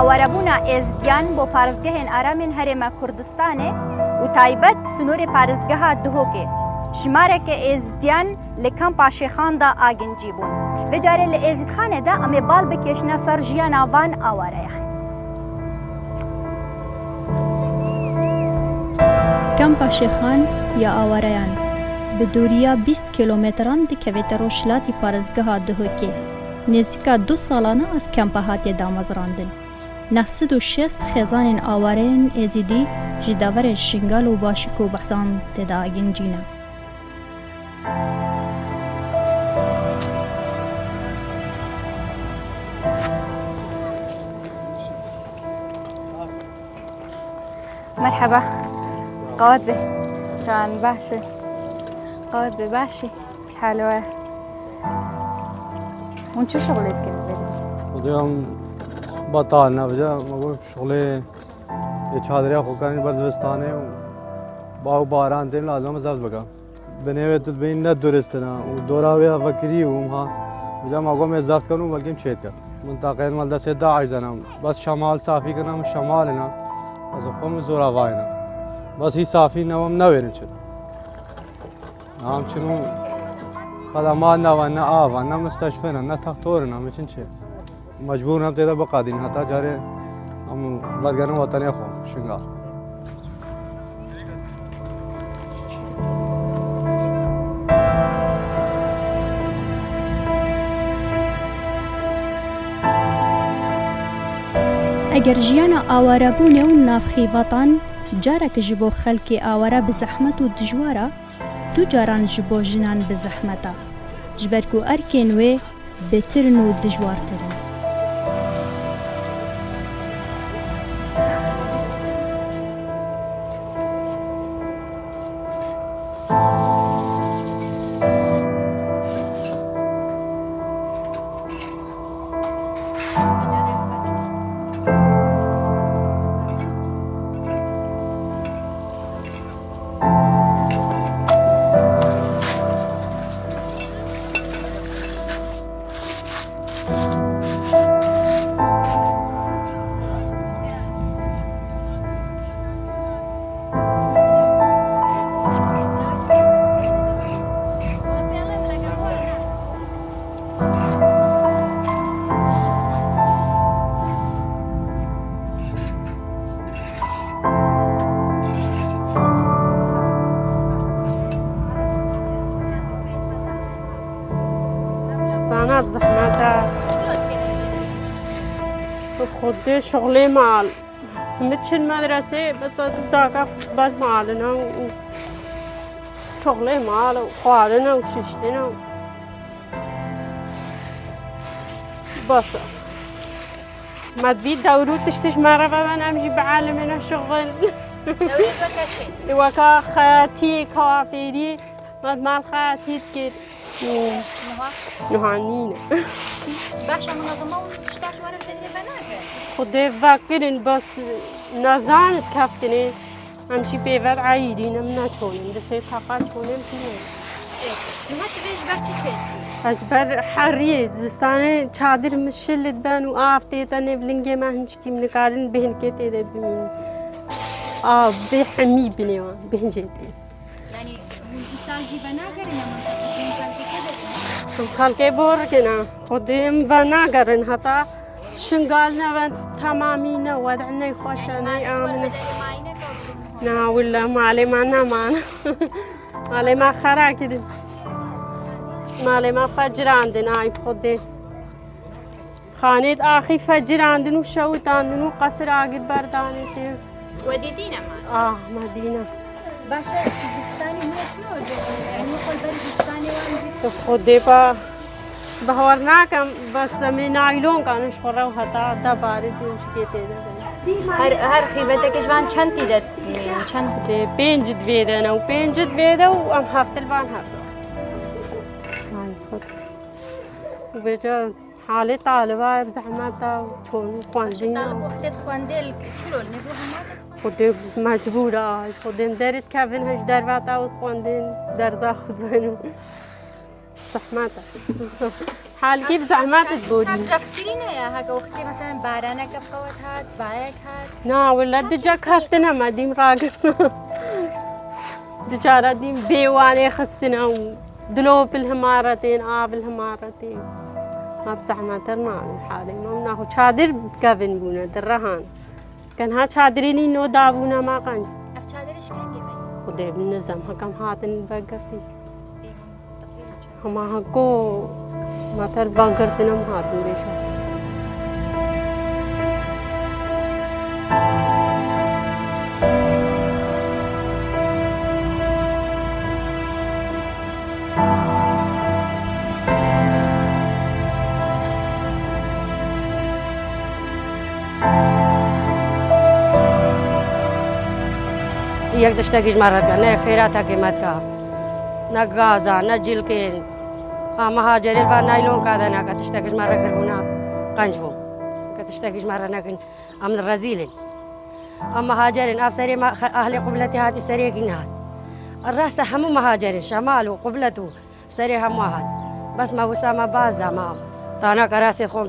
ئاوارەبوونا ئێزدیان بۆ پارێزگەهێن ئارامێن هەرێمە کوردستانê û taybet sînorê parêzgeha Duhokê ژمارێکê êzdiyan li kampa Şêxan da agîncî bûn. Vê carê li êzîdxanê de em ê bal bikêşine ser jiyana van awareyan. Kampa Şêxan ya awareyan bi dûriya 20 kîlometran dikevête rojhilatê parêzgeha Duhokê. Nêzîka 2 salana ev kampa hatiye damezrandin. 96 xêzanên awareyên êzîdî ji deverê Şingal û Başik û Behzan têda agîncîne. مرحبا قوات بي جان باشي قوات بي باشي حلوة وانت شو شغلك كده؟ اليوم بطال نبجا مقول شغلي يشادري أخو كان بردوستاني باو باران تين لازم زاد بقى بنيوه تدبين ندورستنا ودورا ويا فكري ومها بجا مقول مزاد كانوا بقيم شيء منطقة المالدة سيدا عايزنا بس شمال صافي كنا مش شمالنا بس قوم زورا واينا بس هي صافي نوم نوين شد نعم شنو خدمات نوانا آوانا مستشفينا نا تختورنا مشين شيء مجبور هم تیدا بقادین حتی جاره هم بدگرم وطنی خو شنگال ئەگەر ژیانە ئاوارەبوونێ و نافخیڤەتان جارێک ji بۆ خەڵکی ئاوارە bi zehmet û dijwar e du caran ji bo jinan bi zehmet e ji ber ku erkên wê bêtirin û dijwartirin. أنا بزحمتها خدي شغلي مال متش المدرسة بس لازم تاقف بعد مالنا شغلي مال وخوالنا وششتنا بس ما تبي دورو تشتش مرة فأنا أمشي بعالمنا شغل وكا خاتي كوافيري مال خاتي تكير نهانينا باشا منظمة وتشتاش وانا تدريبا ناكر خدي فاكرين بس نزانت كفتني همشي بيفاد عايدين من نشونين دسي طاقات شونين فيهم ما تبيش برشي شوي أجبر حرية زستاني چادر مشلت بان وآفتي تاني بلنجي ما هنشكي من قارن بهن كتي ده بمين بحمي بنيوان بهن جيتي يعني إنسان جيبا ناكر إنما خالكي بوركنا خديم فناقرن هتا شنقالنا تمامينا ودعنا خوشنا آمنا نا ولا مالي ما نامان مالي ما خراكد مالي ما فجر عندنا عيب خدي خانيت آخي فجر عندنا وشوت عندنا وقصر عقل بردانتي وديدينا معنا مدينة باشا الزستاني هو شنو يعني يقول بالزستاني وانزي خدي بهورناكم بس من نايلون كانوا شغلوا هتا دا بارد وش كده هر خیبەتێکش وان چەند دیدەت چەند پێنج دوێدەنە و پێنج دوێدە و ئەم هەفتەوان هەردوو بێجا حاڵی تاالبای بزەحمەتە و چۆن خوانجینە وەختێت خوێندێل چلۆ نێبوو هەمات خودێ مەجبورە خودێم دەرت کەبن هەش دەرباتە و خوێندن دەرزا خودبن و زەحمەتە حالکی بزەحمەتت بوری زەفترینەیە هەگە وەختی مەسەن بارانەکە بقەوەت هات باەک هات ناوەلە دجا کەفتنەمە دیم ڕاگرتە دجارە دیم بێوانێ خستنە و دلۆ بالهمارەتێن ئا بالهمارەتێن ما بزەحمەتر ناڵێ حالێ مەم ناخۆ چادر کەڤن بوونە دڕەهان کەنها چادرێنی نۆ دابوونە ماقەنج ئەف چادرش کەنگێمە خودێ بنزەم هەکەم هاتن بەگەفی هەما هەکۆ ماتەر بانگرتنم هاتن بێشە یەک دشتێکیش مەڕەتکە نە خێراتەکەی مەتکە نە گازە نە جیلکێن مەهاجەرێت با نایلۆن کادەنا کە تشتێکیش مەڕەکردبوونا قەنج بوو کە تشتێکیش مەڕە نەکەن ئەم ڕەزیلن ئەم مەهاجەرن ئافسەرێ ئەهلی قوبلەتی هاتی سەرێکی نهات ڕاستە هەموو مەهاجەرن شەمال و قوبلەت و سەرێ هەموو هات بەس مەوسامە باز داما تانا کەراسێت خۆم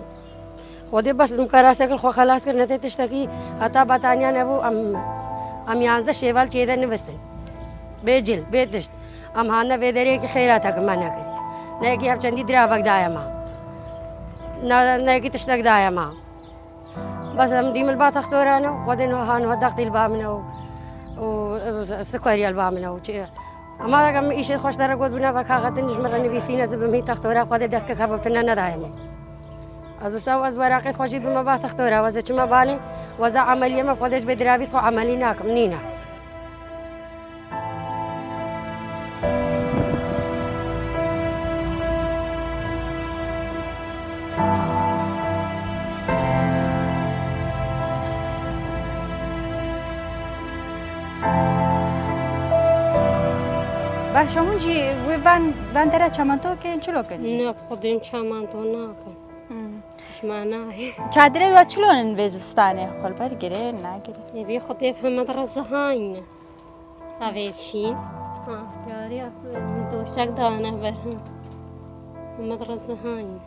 خۆدێ بەس کەراسێکل خۆ خەلاس کرد نەتێ تشتێکی هەتا بەتانیا نەبوو ئەم 11 شێڤال تێدە نووستن بێجل بێتشت ئەم هانە بێدەرێکی خێراتەکەمان نەکرد نەیەکی هەفچەندی دراوەکدایەمە نەیەکی تشتێکدایەمە بەس ئەم دیمل با تەختۆرانە خۆدێن هانوە دەختی با منەوە و سکۆریال با منەوە چێ ئەما دەکەم ئیشت خۆش دەرەگوت بوونا بە کاغەتن ژمرە نویسینە زبم هی تەختۆرە خۆدێ دەستکە بەتنە نەدایەمە ئەزوسا ئەز وەراقیت خۆشی بمە با تەختۆرە وەزە چمە باڵێ وەزە عملیەمە خۆدەش بێ دراویست خۆ عملی ناکەم نینە باشە هونجی وێ وان دەرە چەمەندۆکەن چلۆکەن نە خودێم چامانتۆ ناکەن شمانایە چادرێ وە چلۆنن بێ زستانێ خۆلبەر گرێ ناگرێ يبي خطيف هم درزهاين هذا شيء يا دوشك دانا برهم هم درزهاين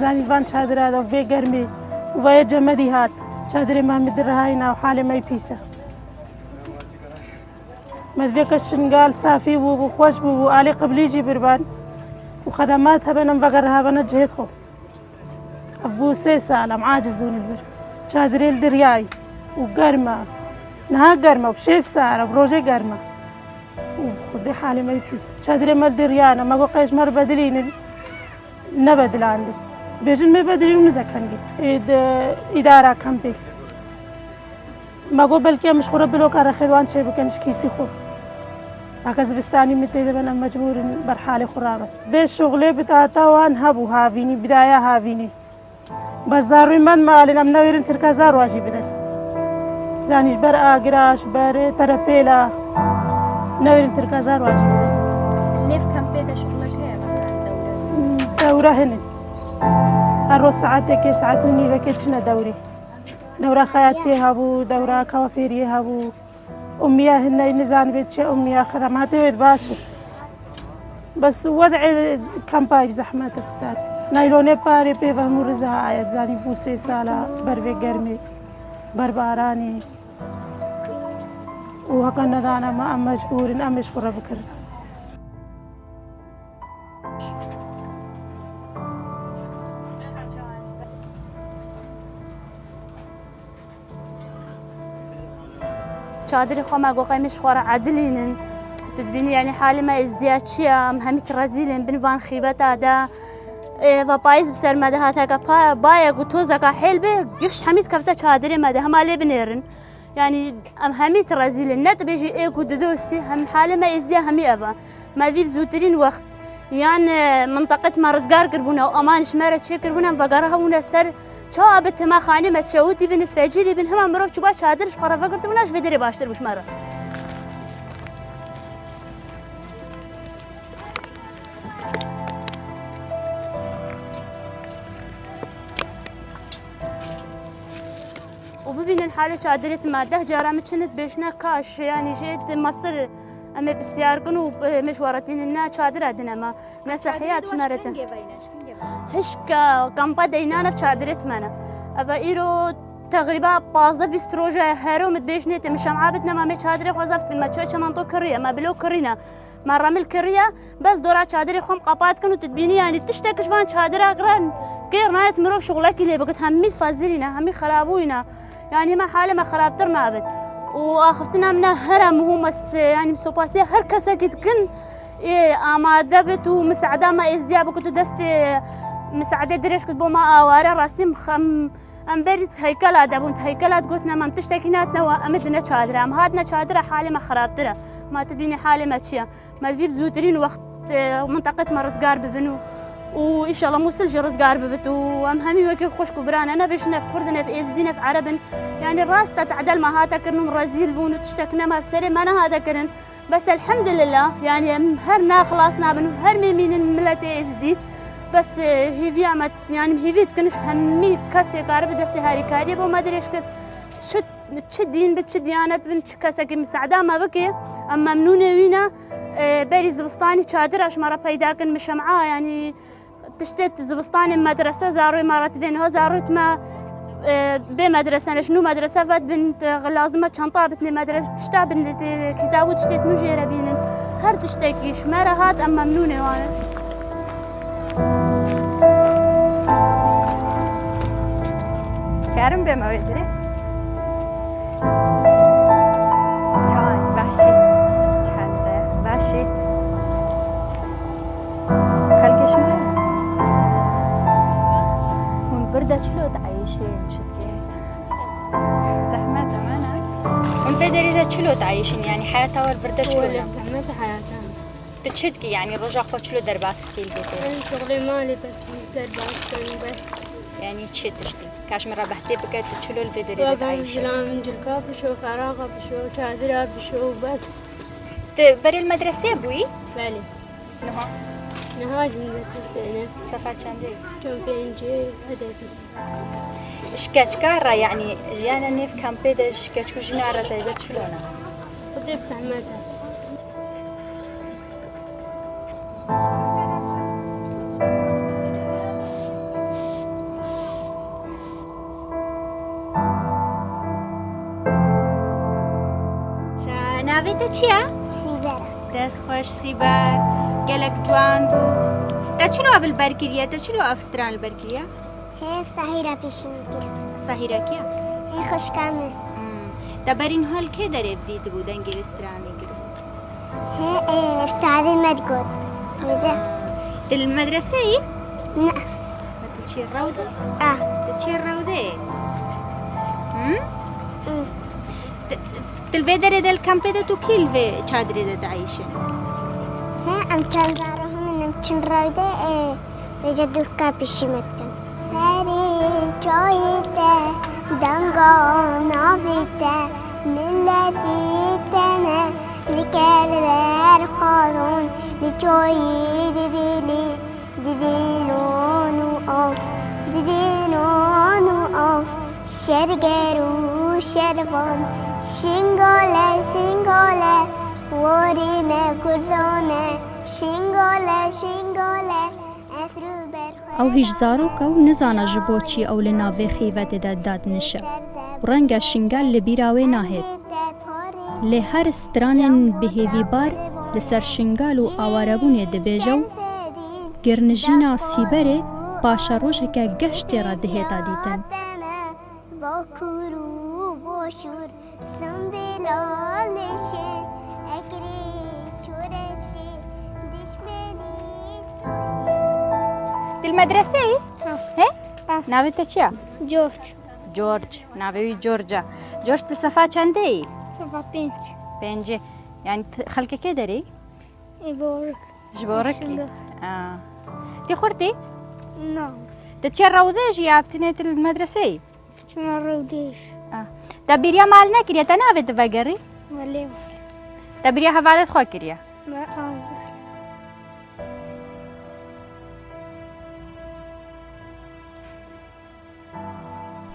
زانی وان چادرە و vê germê وایە جەمەدی هات چادرێ مامی درهاینا و حالێ مای پیسە مەدوێکە شنگال سافی بوو بوو خۆش بوو بوو ئالێ قبلیجی بربان و خەدەمات هەبەنم بەگەر هابەنە جهێت خۆ ئەف بوو 3 ساڵم عاجز بوون بر چادرێل دریای و گەرمە نەها گەرمە و شێف سارە ڕۆژێ گەرمە و خودێ حالێ مای پیسە چادرێ مەل دریانە مەگۆ قەیشمەر بەدلینن نەبەدلاندن بێژن مێ بەدلین مزەکەنگی ئیدارا کەمپێ مەگۆ بەلکێ مشخورە بلۆکارە خێوان چێ بکەنش کیسی خۆ ئاکە زبستانی متێ دەبەنە مەجبورن بەرحالی خوڕابن دێ شغلێ بتاتەوان هەبوو هاوینی بدایە هاوینی بە زاڕووی من مالن ئەم نەوێرن ترکە زار واژی بدەن زانیش بەر ئاگراش بەر تەرەپێلا نەوێرن ترکە زار واژی بدەن نێف کەمپێدە شغلەکەیە بەسەر دەورە هەنن هەرۆ سعاتێکی سعات و نیوەکێ چنە دەوری دەورە خەیاتێ هەبوو دەورە کەوەفێریە هەبوو ئومیا هەنەی نزان بێت چێ ئومیا خەدەماتەوێت باشە بەس وەدعێ کەمپای زەحمەتە قسان نایلۆنێ پارێ پێ بە هەموو ڕزە ئاەت زانی بوو 3 ساڵە بەرێ گەرمێ بەربارانی و هەکە نەدانەمە ئەم مەجبورن ئەمش خوڕە بکردن چادری خۆ ماگۆقەمیش خۆرە عادلینن تبینی یعنی حالی ما ازدیاد چیە ئەم هەمیت ڕەزیلن بنوان خیبەتادا و پاییز بسر مده هاته که بایا گوتوزا که حیل به گفش حمید کفته چادری مده همالی بنیرن يعني ام هميت رزيل النت بيجي ايكو ددوسي هم حالة ما ازديا همي افا ما في بزوترين وقت يعني منطقة ما رزقار قربونا وامان شمارة شي قربونا فقرها ونا سر شو ابت ما خاني ما تشوتي بنت فاجيري بن هما مروف شو باش شادر شخرا فقرت وناش فدري باشتر بش مرة وببين الحالة شادرت ماده جارة كنت بيشنا كاش يعني جيت مصر أما بسيار كنوا مشوارتين إنها شادرة دنا ما مسحيات شمرتن هش كم بدينا في شادرت منا أفا إيرو تقريبا 15 روجا هارو متبيشنيت مش عابتنا ما مش شادرة خزفت ما تشوي منطقة كرية ما بلو كرينا ما رمل كرية بس دورات شادرة خم قبات كانوا تتبيني يعني تشتكش فان شادرة قرن غير نايت مروف شغلك اللي بقت همي فازرينا همي خرابوينا يعني ما حالة ما خرابترنا أبد وأخفتنا منا هرم هو مس يعني مسوباسية هر كسا قد كن أما دبت ومساعدة ما إزدياب كنت دست مساعدة دريش كنت بوما آوارة راسم خم أم بريت هيكلات أبونت هيكلات قلتنا ما متشتكيناتنا وأمدنا شادرة أم هادنا شادرة حالة ما خرابترة ما تدبيني حالة ما تشيا ما تجيب زوترين وقت منطقة مرزقار ببنو وإن شاء الله موصل رزقار ببت وأم همي وكي خوش كبران أنا بيشنا في كردنا في إزدينا في عربن يعني الراس تتعدل ما هاتا كرنم رزيل بون وتشتكنا ما بسري ما أنا هذا كرن بس الحمد لله يعني هرنا خلاصنا بنو هر مين الملة إزدي بس هي في عمت يعني هي في تكنش همي كاسي قارب دستي هاري كاري بو ما أدري إيش كت شد تشدين بتشديانات بنت كاسك مساعدة ما بكي أما ممنونة وينا بري زبسطاني شادر أش مرة بيداكن مش معاه يعني تشتت زبسطاني مدرسة زاروي مرات بينها زاروت ما بمدرسة شنو مدرسة فات بنت لازمة شنطة بتني مدرسة تشتا بنت كتاب وتشتت مجيرة بينن هر تشتكيش مرة هات أما ممنونة وانا سكارم بموعد دري چای باشی چنده باشی خلقش نه هون برده چلو تعيشين شدي زحمة زمانك هون بدري چلو تعيشين يعني حياتها والبردة چلو زحمة حياتنا تشدكي يعني رجع خو چلو درباست كيل بيتي أنا شغلي مالي بس درباست بس يعني تشدشتي كاش مرة بحتي بقيت تشلو البدري تعيشين من جلكا بشو فراغة بشو شادرة بشو بس بري المدرسة بوي بالي نها نهاج من السنة صفات شاندي كم بينجي هدفي شكاتكارا يعني جانا نيف كامبيدا شكاتكو جنارة تايبت شلونا قديب زحمتها ناوێتە چییە؟ دەست خۆش سیبەر گەلێک جوان بوو دەچلو ئەڤلبەرگریە دەچلو ئەفستران بەرگریە هي سهيرة بيشن كده سەهیرەکیە هي خوش كامل دەبەرین هەڵ کێ دەرێت دیت بوو دەنگێسترانی گر هي استعادة المدقود وجه المەدرسەی لا دەچی ڕەودە اه دەچی ڕەودەیە تلفي دري دل كامبيدا تو كيلفي تشادري دا تعيشين هي ام كان زارهم من كن رايدة بجدو كابيشي مكان هاري جويته دانغو نافيته ملتي تنا لكالبير خارون لجوي دبيلي دبينونو اوف دبينونو اوف شرقرو شربون شنگوله شنگوله وريمه كردونه شنگوله شنگوله افرو برخواه ئەو هیچ زارۆکە و نزانە ji بۆ چی ئەو لە ناوێ خیڤەتێدا دادنیشە ڕەنگە شنگال لە بیراوێ ناهێت لێ هەر سترانên bihêvîbar li ser şingal û awarebûnê dibêje و girnijîna sîberê paşa rojeke geştê re dihêta dîtin بوشور سنبلالشه اکری شورشه دشمنی المدرسة؟ هي؟ ناويتها چيا؟ جورج جورج ناوي جورجا جورج تصفى چندي؟ صفا بينج بينجي يعني خلقك كي دري؟ يبورك جبورك دي خورتي؟ نعم تتشي الروضيج يا بتنيت المدرسة؟ شنو الروديش تبيريا مالنا كريا تناوي تبقري؟ مليون تبيريا هفالت خوا كريا ما أعرف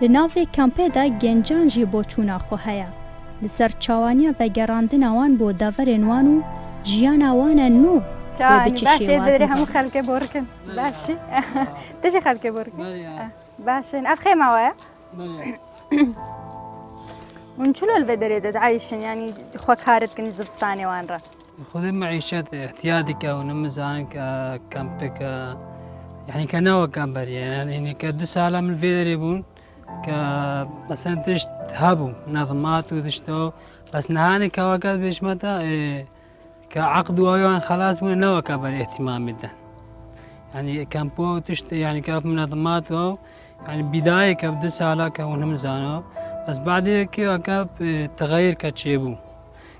li navê kampê de gencan jî bo çûna xwe heye li ser çawaniya vegerandina wan bo deverên wan û jiyana wan e nû باشي بچشي بدري وازن هم خلقي بوركن باشي تجي خلقي بوركن باشي أفخي معايا ونشلو البدري ده عايشين يعني خوك هارد كن زبستاني وان را خذ معيشة احتياطك ونمزانك كامبك يعني كنوع كامبر يعني كدو سالة من الفيدر يبون مثلا تشت هابو نظمات وذشتو بس نهاني كواكات بيش متى كعقد ويوان خلاص من نوع كبر اهتمام جدا يعني كامبو تشت يعني كاف منظمات و يعني بداية كبدو سالة كونهم زانو بس بعد هيك كاب تغير كتشيبو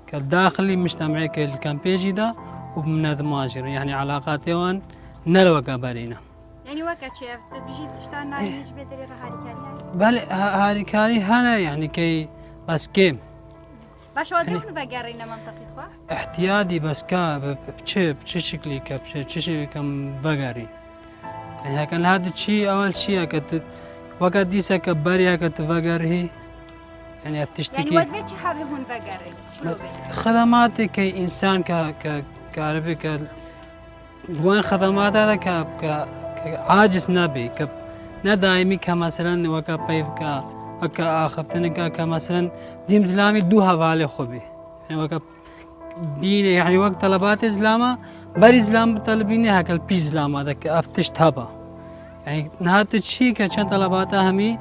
كالداخلي مجتمعي كالكامبيجي ده وبمنظمات يعني علاقات يوان نلوى كبرينا يعني وقت شيف تجي تشتغل نايش بدري رهاري كاري بل هاري كاري هنا يعني كي بس كيم باش ودون بقرينا منطقي خوا احتياطي بس كا بتش شكلي بتش كم بقري يعني كان هذا الشيء أول شيء كت وقت ديسا كبريا كتفقره يعني تشتكي يعني ودبي حابي هون بقري شلو بي خدمات كي إنسان كعربي وين خدمات هذا كعاجز نبي ندائمي كمثلا وكبيف وكأخفتني كمثلا ديم إسلامي دوها بالي خبي يعني وك بين يعني وقت طلبات إسلامه بر إسلام طلبيني هكال بي إسلام هذا كأفتش تابا يعني نهات الشيء كشان طلباتها همي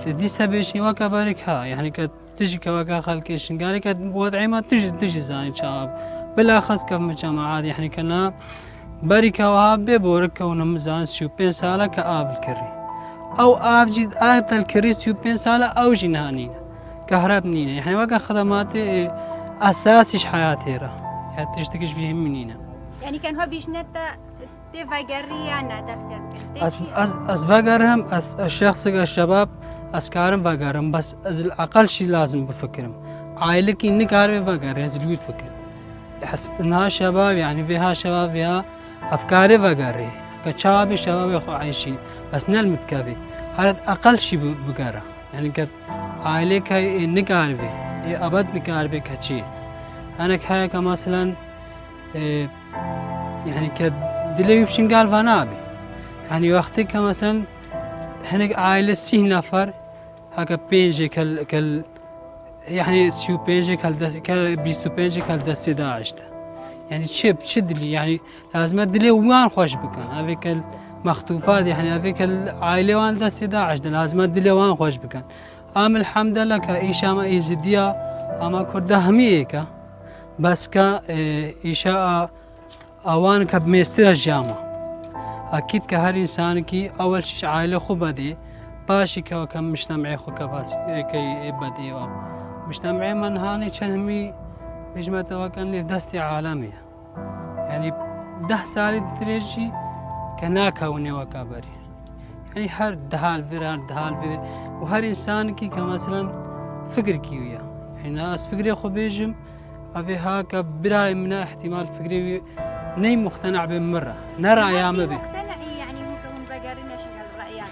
تدي سبيشني وكبرك ها يعني كتجي كوكا خلكيشن قالك وضعي ما تجي زاني شباب بالأخص كمجتمعات يعني كنا بركة وهابة بورك ونمزان سيوبين سالة كآب الكري أو أفجد آت الكريس يبين سالة أو جنانين كهربنينا يعني وقع خدمات أساسيش حياتي را يعني تشتكيش فيهم منينا يعني كان هو بيجنتا تفقري أنا دكتور أس بقرهم أس الشخص الشباب أسكارم بقرهم بس أقل شيء لازم بفكرهم عائلك إنك عارف بقر يزلوي تفكر حس إنها شباب يعني فيها شباب فيها أفكاري بقري كشباب شباب يخو عايشين بس نلمت كافي هذا أقل شيء بقرا يعني كت عائلك هاي إنك عارفه أبد إنك عارفه كشيء أنا كهاي كمثلا يعني كدليل بشين قال فنابي يعني وقتك كمثلا هناك عائلة سيه نفر هكا بينجي كل يعني سيو بينجي بيستو بينجي دست داعش يعني تشد لي يعني لازم ادلي وان خوش بكن هذيك المخطوفات يعني هذيك العائله وان دست داعش لازم ادلي وان خوش بكن الحمد لله كايشا ما يزديا اما كرده هميك بس كا ايشاء اوان كبمستر الجامعه اكيد كهر انسان كي اول شيء عائله خو بدي باشي كم مجتمعي خو كباس كي بدي مجتمعي من هاني كان همي بيجمع توكل لي دستي عالمية يعني 10 سال تريجي كناكا وني وكابري يعني هر دهال فير وهر انسان كي كمثلا فكر كيويا يعني ناس فكري خو بيجم ابي هاكا براي من احتمال فكري ني مقتنع بمرة نرى ايام بي مقتنعي يعني ممكن بقري نشغل رأينا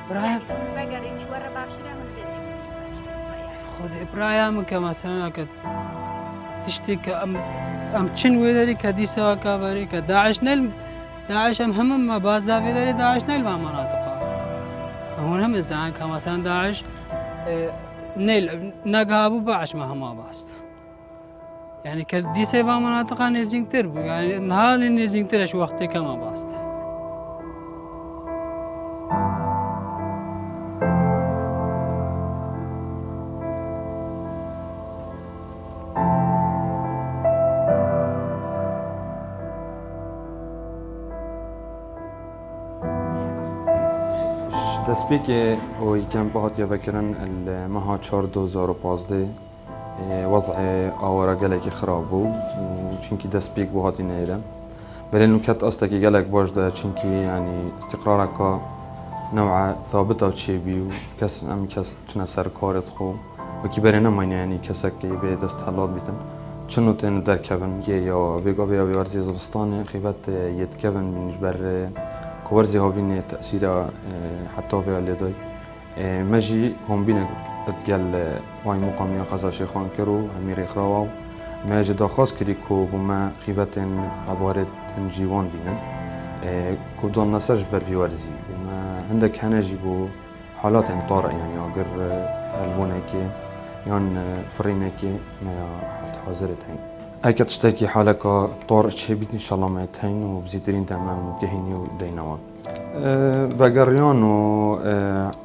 براي يعني بقري نشور باشرة هون بدري خذ برايام كمثلا تشتكي ام تشن ويدري كديسا كابري كداعش نل داعش هم ما بازا ويدري داعش نل ما مناطق هون هم زعان كمثلا داعش نيل نقابو باعش ما هم باست يعني كديسا ما مناطق نيزين تربو يعني نهار نيزين ترش وقتي كما باست دەستپێک ئەوی کەمپە هاتیە بەکردن مەها 4 2015 وەضع ئاوەرە گەلێکی خراپ بوو چونکی دەستپێک بۆ هاتی نێرە بەلێن و کەت ئەستێکی گەلێک باشدا چونکی ینی استقرارەکە نەوع ثابتە و چێبی و کەس ئەم کەس چنە سەر کارت خۆ وەکی بەرێ نەماینە ینی کەسێکی بێ دەست هەڵات بیتن چن و تێن دەرکەون یا بێگا بێ وەرزی زستانێ خیبەت یەتکەون بینش بەر كوارزي هاوين تأثير حتى في الليداي مجي كومبينة اتقال واي مقامية قزا شيخان كرو هميري خراو ماجي دا خاص كريكو بما خيبتن عبارة جيوان بينن كو دون نسرج بر في ورزي وما عندك هنا جيبو حالات طارئ يعني اگر البونكي يان فرينكي ما حالت حاضرتين اگه تشتكي حالك طارئ شبيت ان شاء الله ما يتهين وبزيدرين تمام جهيني ودينوان بقريان و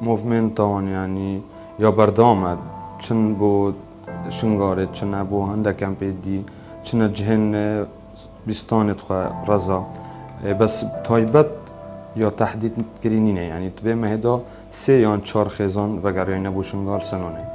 موفمنت طوان يعني يا بردامد چن بو شنگاره چن بو هنده کمپی دی چن جهن بستانت خو رضا بس تایبت یا تحدید گرینینه يعني تبه مهدا 3 یا 4 خزان بقريان بو شنگال سنونه